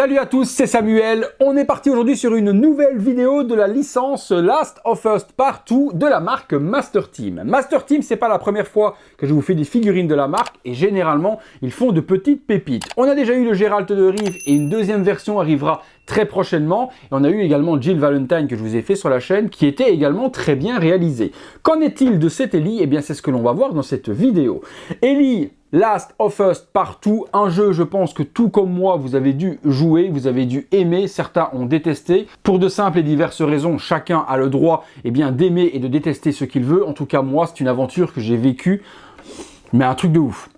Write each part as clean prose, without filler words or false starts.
Salut à tous, c'est Samuel. On est parti aujourd'hui sur une nouvelle vidéo de la licence Last of Us Part 2 de la marque Master Team. Master Team, c'est pas la première fois que je vous fais des figurines de la marque et généralement, ils font de petites pépites. On a déjà eu le Geralt de Rive et une deuxième version arrivera très prochainement. Et on a eu également Jill Valentine que je vous ai fait sur la chaîne qui était également très bien réalisé. Qu'en est-il de cette Ellie? Eh bien, c'est ce que l'on va voir dans cette vidéo. Ellie Last of Us Part 2, un jeu, je pense que tout comme moi, vous avez dû jouer, vous avez dû aimer, certains ont détesté. Pour de simples et diverses raisons, chacun a le droit d'aimer et de détester ce qu'il veut. En tout cas, moi, c'est une aventure que j'ai vécue. Mais un truc de ouf,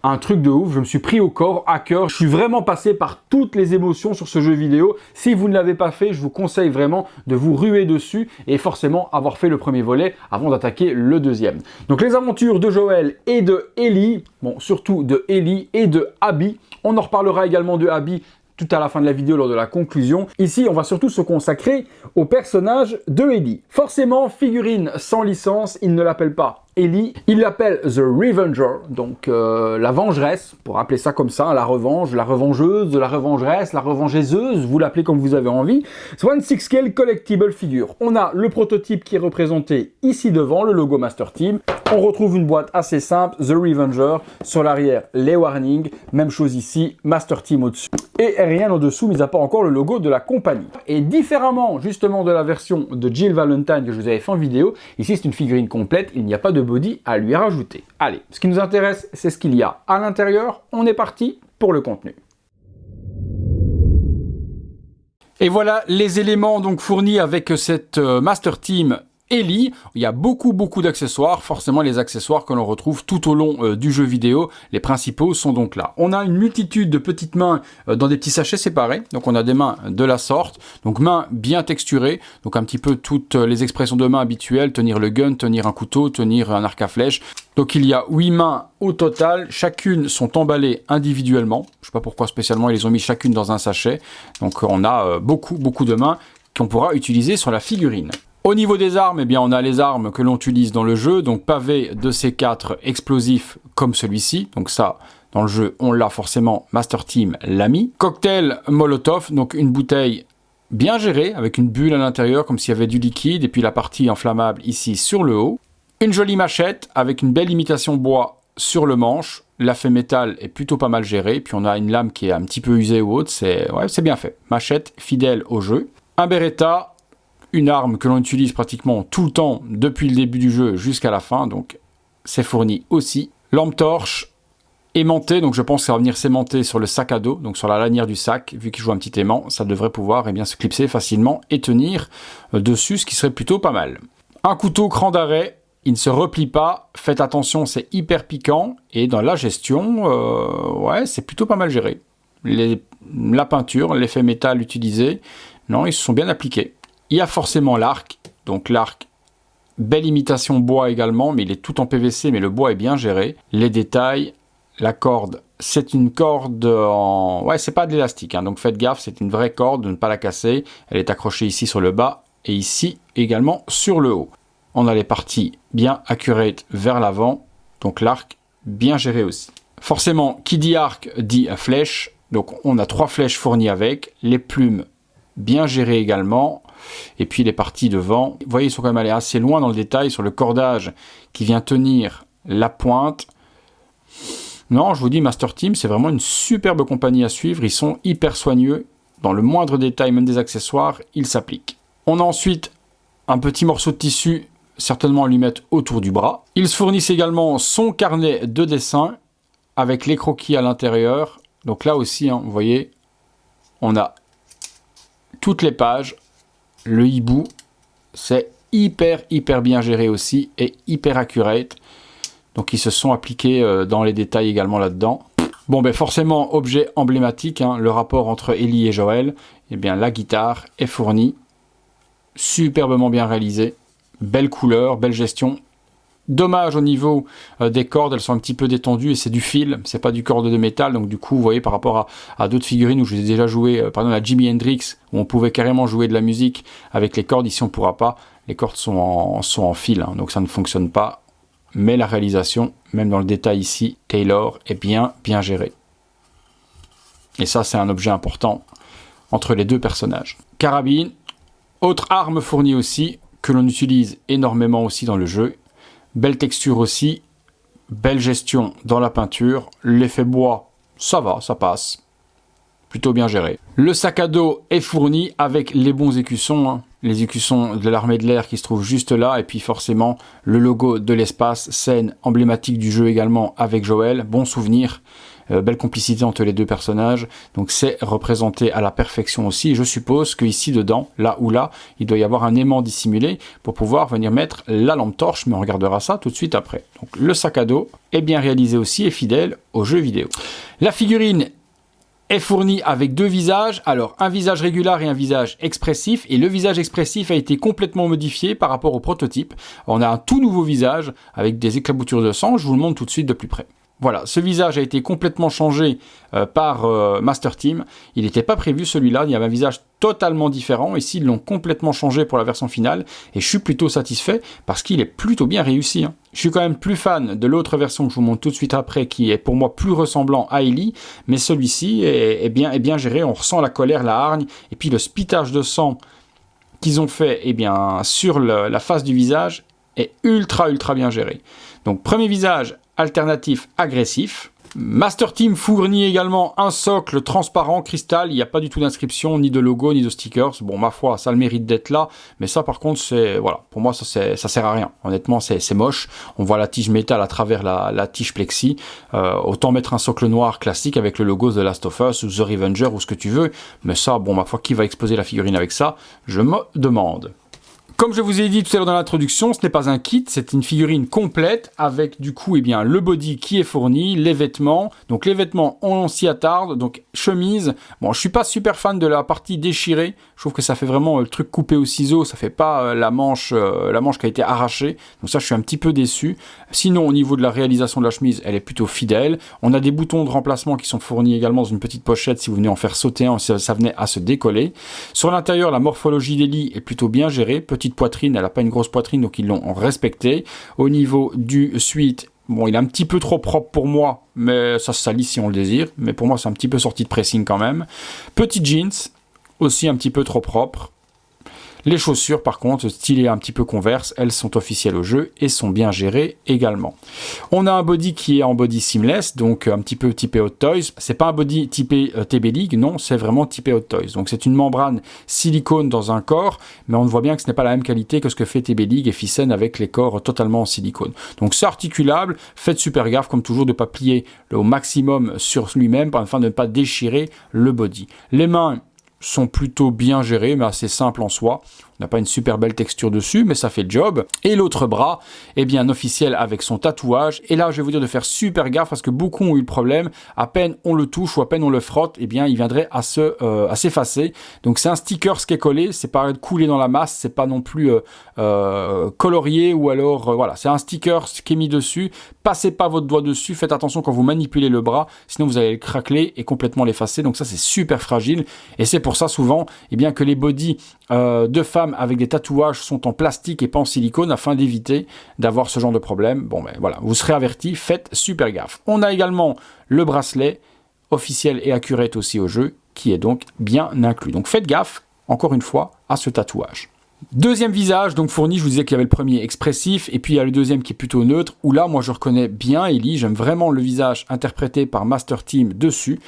je me suis pris au corps, à cœur, je suis vraiment passé par toutes les émotions sur ce jeu vidéo. Si vous ne l'avez pas fait, je vous conseille vraiment de vous ruer dessus et forcément avoir fait le premier volet avant d'attaquer le deuxième. Donc les aventures de Joel et de Ellie, bon surtout de Ellie et de Abby, on en reparlera également de Abby tout à la fin de la vidéo lors de la conclusion. Ici, on va surtout se consacrer au personnage de Ellie. Forcément, figurine sans licence, il ne l'appelle pas Ellie, il l'appelle The Revenger, donc la vengeresse, pour appeler ça comme ça, la revanche, la revengeuse, la revengeresse, la revengeiseuse, vous l'appelez comme vous avez envie. C'est One 6 Scale Collectible Figure. On a le prototype qui est représenté ici devant, le logo Master Team. On retrouve une boîte assez simple, The Revenger, sur l'arrière, les warnings, même chose ici, Master Team au-dessus. Et rien au-dessous, mis à part encore le logo de la compagnie. Et différemment, justement, de la version de Jill Valentine que je vous avais fait en vidéo, ici c'est une figurine complète, il n'y a pas de body à lui rajouter. Allez, ce qui nous intéresse, c'est ce qu'il y a à l'intérieur. On est parti pour le contenu. Et voilà les éléments donc fournis avec cette Master Team Ellie. Il y a beaucoup d'accessoires, forcément les accessoires que l'on retrouve tout au long du jeu vidéo. Les principaux sont donc là. On a une multitude de petites mains dans des petits sachets séparés. Donc on a des mains de la sorte, donc mains bien texturées, donc un petit peu toutes les expressions de main habituelles, tenir le gun, tenir un couteau, tenir un arc à flèche. Donc il y a 8 mains au total, chacune sont emballées individuellement. Je ne sais pas pourquoi spécialement ils les ont mis chacune dans un sachet. Donc on a beaucoup de mains qu'on pourra utiliser sur la figurine. Au niveau des armes, eh bien, on a les armes que l'on utilise dans le jeu, donc pavé de C4 explosifs comme celui-ci, donc ça, dans le jeu, on l'a forcément, Master Team l'a mis. Cocktail Molotov, donc une bouteille bien gérée, avec une bulle à l'intérieur, comme s'il y avait du liquide, et puis la partie inflammable ici sur le haut. Une jolie machette, avec une belle imitation bois sur le manche. L'affait métal est plutôt pas mal géré, puis on a une lame qui est un petit peu usée ou autre, c'est bien fait. Machette fidèle au jeu. Un Beretta, une arme que l'on utilise pratiquement tout le temps depuis le début du jeu jusqu'à la fin, donc c'est fourni aussi. Lampe torche aimantée, donc je pense que ça va venir s'aimanter sur le sac à dos, donc sur la lanière du sac, vu qu'il joue un petit aimant, ça devrait pouvoir se clipser facilement et tenir dessus, ce qui serait plutôt pas mal. Un couteau cran d'arrêt, il ne se replie pas, faites attention, c'est hyper piquant, et dans la gestion, c'est plutôt pas mal géré. La peinture, l'effet métal utilisé, non, ils se sont bien appliqués. Il y a forcément l'arc, donc l'arc, belle imitation bois également, mais il est tout en PVC, mais le bois est bien géré. Les détails, la corde, c'est une corde en... c'est pas de l'élastique, donc faites gaffe, c'est une vraie corde, de ne pas la casser. Elle est accrochée ici sur le bas, et ici également sur le haut. On a les parties bien accurate vers l'avant, donc l'arc bien géré aussi. Forcément, qui dit arc dit flèche, donc on a 3 flèches fournies avec, les plumes bien gérées également. Et puis les parties devant, vous voyez, ils sont quand même allés assez loin dans le détail sur le cordage qui vient tenir la pointe. Non, je vous dis, Master Team, c'est vraiment une superbe compagnie à suivre. Ils sont hyper soigneux. Dans le moindre détail, même des accessoires, ils s'appliquent. On a ensuite un petit morceau de tissu, certainement à lui mettre autour du bras. Ils se fournissent également son carnet de dessin avec les croquis à l'intérieur. Donc là aussi, vous voyez, on a toutes les pages. Le hibou, c'est hyper bien géré aussi et hyper accurate. Donc ils se sont appliqués dans les détails également là-dedans. Bon, forcément, objet emblématique, le rapport entre Ellie et Joel. Eh bien, la guitare est fournie, superbement bien réalisée, belle couleur, belle gestion. Dommage au niveau des cordes, elles sont un petit peu détendues et c'est du fil, c'est pas du corde de métal, donc du coup vous voyez par rapport à d'autres figurines où je les ai déjà joué, par exemple la Jimi Hendrix, où on pouvait carrément jouer de la musique avec les cordes, ici on pourra pas, les cordes sont en fil, donc ça ne fonctionne pas, mais la réalisation, même dans le détail ici, Taylor est bien gérée. Et ça c'est un objet important entre les deux personnages. Carabine, autre arme fournie aussi, que l'on utilise énormément aussi dans le jeu. Belle texture aussi, belle gestion dans la peinture. L'effet bois, ça va, ça passe. Plutôt bien géré. Le sac à dos est fourni avec les bons écussons, hein. Les écussons de l'armée de l'air qui se trouvent juste là, et puis forcément le logo de l'espace, scène emblématique du jeu également avec Joël, bon souvenir, belle complicité entre les deux personnages, donc c'est représenté à la perfection aussi, et je suppose qu'ici dedans, là ou là, il doit y avoir un aimant dissimulé pour pouvoir venir mettre la lampe torche, mais on regardera ça tout de suite après. Donc le sac à dos est bien réalisé aussi et fidèle au jeu vidéo. La figurine est fourni avec deux visages, alors un visage régulier et un visage expressif, et le visage expressif a été complètement modifié par rapport au prototype. On a un tout nouveau visage avec des éclaboutures de sang, je vous le montre tout de suite de plus près. Voilà, ce visage a été complètement changé par Master Team. Il n'était pas prévu celui-là, il y avait un visage totalement différent. Ici, ils l'ont complètement changé pour la version finale. Et je suis plutôt satisfait parce qu'il est plutôt bien réussi, hein. Je suis quand même plus fan de l'autre version que je vous montre tout de suite après, qui est pour moi plus ressemblant à Ellie. Mais celui-ci est bien géré, on ressent la colère, la hargne. Et puis le spitage de sang qu'ils ont fait sur la face du visage est ultra bien géré. Donc premier visage alternatif agressif. Master Team fournit également un socle transparent cristal, il n'y a pas du tout d'inscription, ni de logo, ni de stickers. Bon, ma foi, ça a le mérite d'être là, mais ça par contre, pour moi, ça sert à rien. Honnêtement, c'est moche. On voit la tige métal à travers la tige plexi. Autant mettre un socle noir classique avec le logo The Last of Us ou The Revenger ou ce que tu veux. Mais ça, bon, ma foi, qui va exposer la figurine avec ça? Je me demande. Comme je vous ai dit tout à l'heure dans l'introduction, ce n'est pas un kit, c'est une figurine complète avec du coup le body qui est fourni, les vêtements. Donc les vêtements, on s'y attarde, donc chemise. Bon, je suis pas super fan de la partie déchirée, je trouve que ça fait vraiment le truc coupé au ciseau, ça fait pas la manche qui a été arrachée. Donc ça, je suis un petit peu déçu. Sinon, au niveau de la réalisation de la chemise, elle est plutôt fidèle. On a des boutons de remplacement qui sont fournis également dans une petite pochette si vous venez en faire sauter un, ça venait à se décoller. Sur l'intérieur, la morphologie d'Ellie est plutôt bien gérée. Petite poitrine, elle n'a pas une grosse poitrine, donc ils l'ont respecté. Au niveau du suite, bon, il est un petit peu trop propre pour moi, mais ça se salit si on le désire. Mais pour moi, c'est un petit peu sorti de pressing quand même. Petit jeans, aussi un petit peu trop propre. Les chaussures, par contre, stylées un petit peu Converse, elles sont officielles au jeu et sont bien gérées également. On a un body qui est en body seamless, donc un petit peu typé Hot Toys. C'est pas un body typé TB League, non, c'est vraiment typé Hot Toys. Donc c'est une membrane silicone dans un corps, mais on voit bien que ce n'est pas la même qualité que ce que fait TB League et Fissen avec les corps totalement en silicone. Donc c'est articulable, faites super gaffe, comme toujours, de ne pas plier au maximum sur lui-même, afin de ne pas déchirer le body. Les mains sont plutôt bien gérés, mais assez simples en soi. On n'a pas une super belle texture dessus, mais ça fait le job. Et l'autre bras est bien officiel avec son tatouage. Et là, je vais vous dire de faire super gaffe parce que beaucoup ont eu le problème. À peine on le touche ou à peine on le frotte, il viendrait à s'effacer. Donc c'est un sticker qui est collé, c'est pas coulé dans la masse, c'est pas non plus colorié ou alors voilà, c'est un sticker qui est mis dessus. Passez pas votre doigt dessus, faites attention quand vous manipulez le bras, sinon vous allez le craqueler et complètement l'effacer. Donc ça, c'est super fragile et c'est pour ça souvent que les bodys de femmes avec des tatouages sont en plastique et pas en silicone afin d'éviter d'avoir ce genre de problème. Bon ben voilà, vous serez avertis, faites super gaffe. On a également le bracelet officiel et accurate aussi au jeu qui est donc bien inclus. Donc faites gaffe, encore une fois, à ce tatouage. Deuxième visage, donc fourni, je vous disais qu'il y avait le premier expressif, et puis il y a le deuxième qui est plutôt neutre, où là, moi je reconnais bien Ellie, j'aime vraiment le visage interprété par Master Team dessus.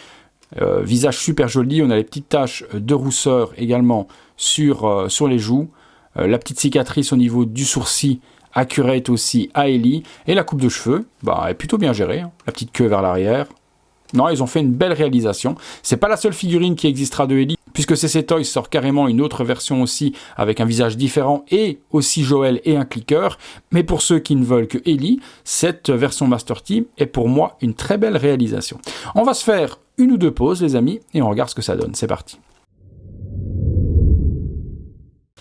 Visage super joli, on a les petites taches de rousseur également sur les joues, la petite cicatrice au niveau du sourcil accurate aussi à Ellie, et la coupe de cheveux est plutôt bien gérée, hein. La petite queue vers l'arrière. Non, ils ont fait une belle réalisation. C'est pas la seule figurine qui existera de Ellie, puisque CC Toys sort carrément une autre version aussi avec un visage différent et aussi Joël et un clicker. Mais pour ceux qui ne veulent que Ellie, cette version Master Team est pour moi une très belle réalisation. On va se faire une ou deux pauses les amis et on regarde ce que ça donne. C'est parti.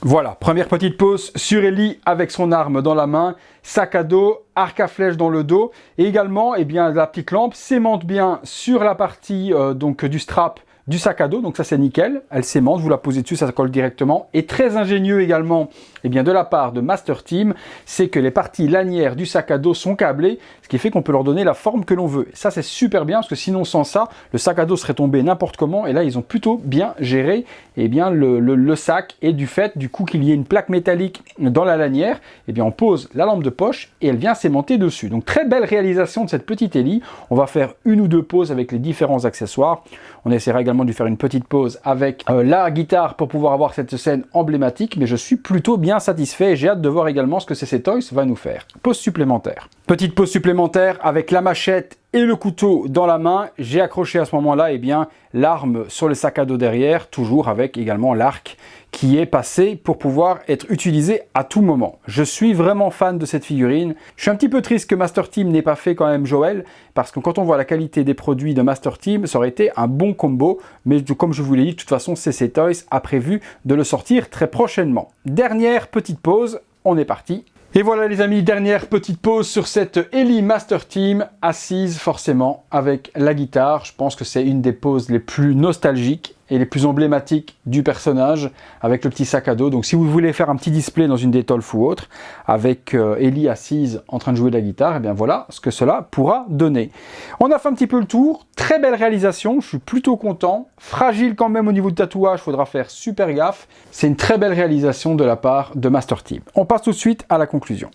Voilà, première petite pause sur Ellie avec son arme dans la main, sac à dos, arc à flèche dans le dos et également la petite lampe s'aimante bien sur la partie du strap du sac à dos, donc ça c'est nickel, elle s'aimante, vous la posez dessus, ça colle directement. Et très ingénieux également, eh bien de la part de Master Team, c'est que les parties lanières du sac à dos sont câblées, ce qui fait qu'on peut leur donner la forme que l'on veut. Et ça c'est super bien, parce que sinon sans ça, le sac à dos serait tombé n'importe comment, et là ils ont plutôt bien géré eh bien, le sac, et du fait du coup qu'il y ait une plaque métallique dans la lanière, eh bien on pose la lampe de poche et elle vient s'aimanter dessus. Donc très belle réalisation de cette petite Ellie. On va faire une ou deux pauses avec les différents accessoires. On essaiera également de faire une petite pause avec la guitare pour pouvoir avoir cette scène emblématique, mais je suis plutôt bien satisfait et j'ai hâte de voir également ce que CC Toys va nous faire. Pause supplémentaire. Petite pause supplémentaire avec la machette et le couteau dans la main. J'ai accroché à ce moment-là eh bien l'arme sur le sac à dos derrière, toujours avec également l'arc qui est passé pour pouvoir être utilisé à tout moment. Je suis vraiment fan de cette figurine. Je suis un petit peu triste que Master Team n'ait pas fait quand même Joël, parce que quand on voit la qualité des produits de Master Team, ça aurait été un bon combo, mais comme je vous l'ai dit, de toute façon, CC Toys a prévu de le sortir très prochainement. Dernière petite pause, on est parti. Et voilà les amis, dernière petite pause sur cette Ellie Master Team, assise forcément avec la guitare. Je pense que c'est une des poses les plus nostalgiques et les plus emblématiques du personnage, avec le petit sac à dos. Donc si vous voulez faire un petit display dans une Detolf ou autre, avec Ellie assise en train de jouer de la guitare, et bien voilà ce que cela pourra donner. On a fait un petit peu le tour, très belle réalisation, je suis plutôt content. Fragile quand même au niveau du tatouage, il faudra faire super gaffe. C'est une très belle réalisation de la part de Master Team. On passe tout de suite à la conclusion.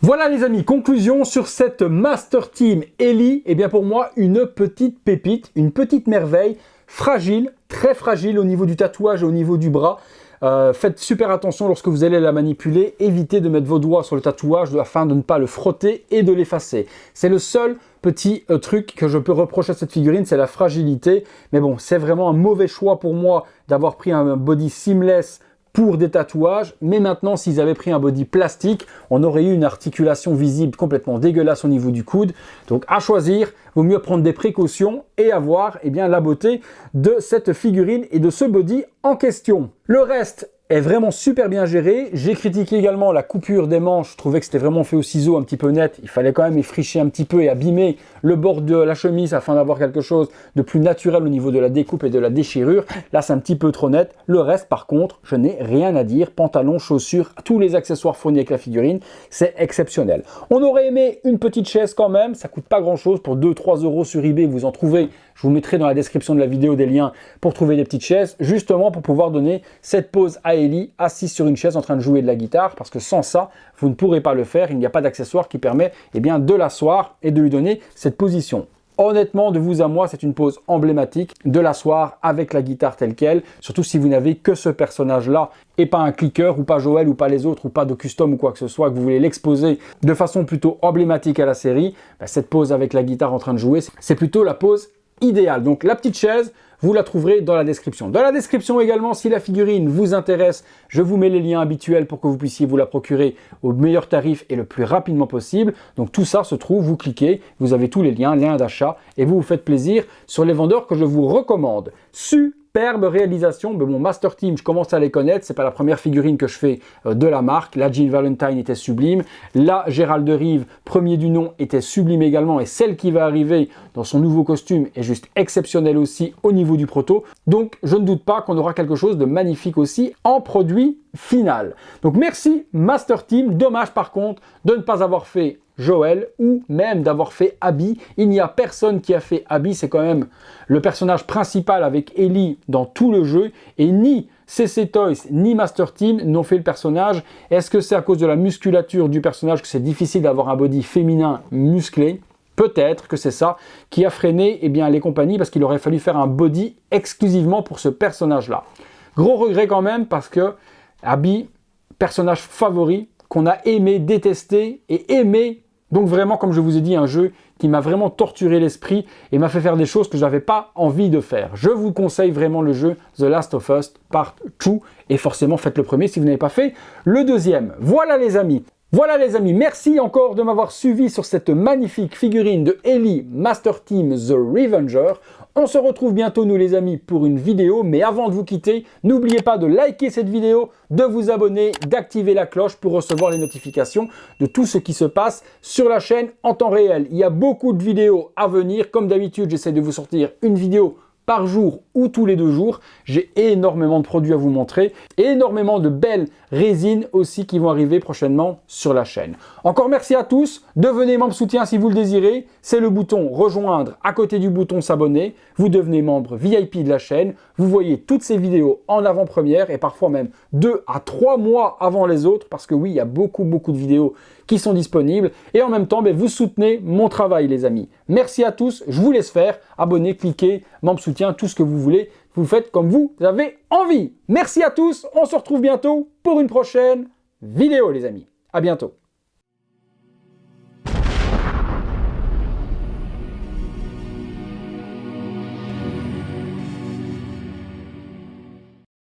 Voilà les amis, conclusion sur cette Master Team Ellie. Et bien pour moi, une petite pépite, une petite merveille, fragile, très fragile au niveau du tatouage et au niveau du bras. Faites super attention lorsque vous allez la manipuler, évitez de mettre vos doigts sur le tatouage afin de ne pas le frotter et de l'effacer. C'est le seul petit truc que je peux reprocher à cette figurine, c'est la fragilité. Mais bon, c'est vraiment un mauvais choix pour moi d'avoir pris un body seamless pour des tatouages, mais maintenant s'ils avaient pris un body plastique, on aurait eu une articulation visible complètement dégueulasse au niveau du coude. Donc à choisir, vaut mieux prendre des précautions et avoir eh bien, la beauté de cette figurine et de ce body en question. Le reste est vraiment super bien géré. J'ai critiqué également la coupure des manches, je trouvais que c'était vraiment fait au ciseau un petit peu net. Il fallait quand même effricher un petit peu et abîmer le bord de la chemise afin d'avoir quelque chose de plus naturel au niveau de la découpe et de la déchirure. Là c'est un petit peu trop net. Le reste par contre, je n'ai rien à dire. Pantalon, chaussures, tous les accessoires fournis avec la figurine, c'est exceptionnel. On aurait aimé une petite chaise quand même, ça coûte pas grand chose. Pour 2-3 euros sur eBay, vous en trouvez. Je vous mettrai dans la description de la vidéo des liens pour trouver des petites chaises, justement pour pouvoir donner cette pose à Ellie assise sur une chaise en train de jouer de la guitare, parce que sans ça, vous ne pourrez pas le faire. Il n'y a pas d'accessoire qui permet eh bien, de l'asseoir et de lui donner cette position. Honnêtement, de vous à moi, c'est une pose emblématique de l'asseoir avec la guitare telle qu'elle, surtout si vous n'avez que ce personnage-là et pas un clicker ou pas Joël ou pas les autres ou pas de custom ou quoi que ce soit, que vous voulez l'exposer de façon plutôt emblématique à la série. Cette pose avec la guitare en train de jouer, c'est plutôt la pose idéale. Donc la petite chaise, vous la trouverez dans la description. Dans la description également, si la figurine vous intéresse, je vous mets les liens habituels pour que vous puissiez vous la procurer au meilleur tarif et le plus rapidement possible. Donc tout ça se trouve, vous cliquez, vous avez tous les liens d'achat et vous vous faites plaisir sur les vendeurs que je vous recommande. Superbe réalisation, mais bon, Master Team, je commence à les connaître, c'est pas la première figurine que je fais de la marque. La Jill Valentine était sublime, la Gérald de Rive, premier du nom, était sublime également, et celle qui va arriver dans son nouveau costume est juste exceptionnelle aussi au niveau du proto. Donc je ne doute pas qu'on aura quelque chose de magnifique aussi en produit final. Donc merci Master Team, dommage par contre de ne pas avoir fait Joël ou même d'avoir fait Abby. Il n'y a personne qui a fait Abby, c'est quand même le personnage principal avec Ellie dans tout le jeu, et ni CC Toys ni Master Team n'ont fait le personnage. Est-ce que c'est à cause de la musculature du personnage que c'est difficile d'avoir un body féminin musclé? Peut-être que c'est ça qui a freiné eh bien, les compagnies, parce qu'il aurait fallu faire un body exclusivement pour ce personnage-là. Gros regret quand même, parce que Abby, personnage favori, qu'on a aimé, détesté et aimé. Donc vraiment, comme je vous ai dit, un jeu qui m'a vraiment torturé l'esprit et m'a fait faire des choses que je n'avais pas envie de faire. Je vous conseille vraiment le jeu The Last of Us Part 2 et forcément faites le premier si vous n'avez pas fait le deuxième. Voilà les amis, Voilà les amis, merci encore de m'avoir suivi sur cette magnifique figurine de Ellie Master Team The Revenger. On se retrouve bientôt nous les amis pour une vidéo, mais avant de vous quitter, n'oubliez pas de liker cette vidéo, de vous abonner, d'activer la cloche pour recevoir les notifications de tout ce qui se passe sur la chaîne en temps réel. Il y a beaucoup de vidéos à venir, comme d'habitude j'essaie de vous sortir une vidéo par jour ou tous les 2 jours. J'ai énormément de produits à vous montrer, et énormément de belles résines aussi qui vont arriver prochainement sur la chaîne. Encore merci à tous, devenez membre soutien si vous le désirez, c'est le bouton rejoindre à côté du bouton s'abonner, vous devenez membre VIP de la chaîne, vous voyez toutes ces vidéos en avant-première et parfois même 2 à 3 mois avant les autres parce que oui, il y a beaucoup de vidéos qui sont disponibles et en même temps, vous soutenez mon travail les amis. Merci à tous, je vous laisse faire, abonnez, cliquez, membre soutien, tout ce que vous voulez, vous faites comme vous avez envie. Merci à tous, on se retrouve bientôt pour une prochaine vidéo les amis. À bientôt.